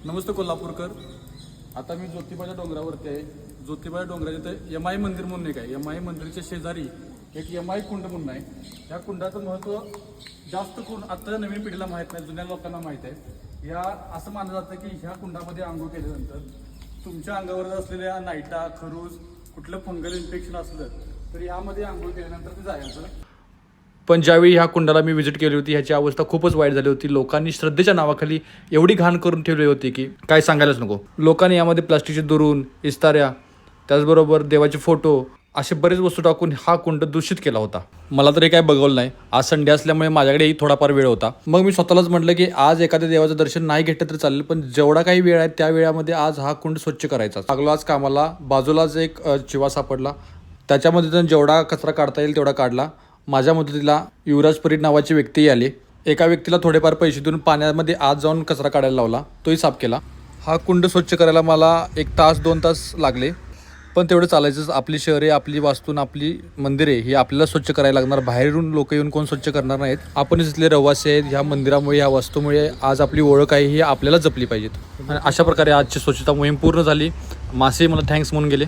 नमस्ते कोल्हापूरकर. आता मी ज्योतिबाच्या डोंगरावरती आहे. ज्योतिबाच्या डोंगराच्या इथे यमाई मंदिर म्हणून एक आहे. यमाई मंदिरच्या शेजारी एक यमाई कुंड म्हणून आहे. या कुंडाचं महत्त्व जास्त करून आता नवीन पिढीला माहीत नाही, जुन्या लोकांना माहीत आहे. या असं मानलं जातं की ह्या कुंडामध्ये आंघोळ केल्यानंतर तुमच्या अंगावर असलेल्या नाईटा, खरूज, कुठलं फंगल इन्फेक्शन असलं तर यामध्ये आंघोळ केल्यानंतर ते जायचं. पण ज्यावेळी ह्या कुंडाला मी व्हिजिट केली होती ह्याची अवस्था खूपच वाईट झाली होती. लोकांनी श्रद्धेच्या नावाखाली एवढी घाण करून ठेवली होती की काय सांगायलाच नको. लोकांनी यामध्ये प्लास्टिकचे दुरून, इस्ताऱ्या, त्याचबरोबर देवाचे फोटो असे बरेच वस्तू टाकून हा कुंड दूषित केला होता. मला तरी काय बघवलं नाही. आज संडे असल्यामुळे माझ्याकडेही थोडाफार वेळ होता. मग मी स्वतःलाच म्हटलं की आज एखाद्या देवाचं दर्शन नाही घेतलं तरी चालेल, पण जेवढा काही वेळ आहे त्या वेळामध्ये आज हा कुंड स्वच्छ करायचा. लागलो आज कामाला. बाजूलाच एक चिवा सापडला. त्याच्यामध्ये तर जेवढा कचरा काढता येईल तेवढा काढला. माझ्या मदतीला युवराज परीट नावाची व्यक्तीही आली. एका व्यक्तीला थोडेफार पैसे देऊन पाण्यामध्ये आत जाऊन कचरा काढायला लावला, तोही साफ केला. हा कुंड स्वच्छ करायला मला 1 तास 2 तास लागले, पण तेवढं चालायचंच. आपली शहरे, आपली वास्तू, आपली मंदिरे ही आपल्याला स्वच्छ करायला लागणार. बाहेरून लोक येऊन कोण स्वच्छ करणार नाहीत. आपणच इथले रहिवासी आहेत. ह्या मंदिरामुळे, ह्या वास्तूमुळे आज आपली ओळख आहे ही आपल्याला जपली पाहिजेत. आणि अशा प्रकारे आजची स्वच्छता मोहीम पूर्ण झाली. मासे मला थँक्स म्हणून गेले.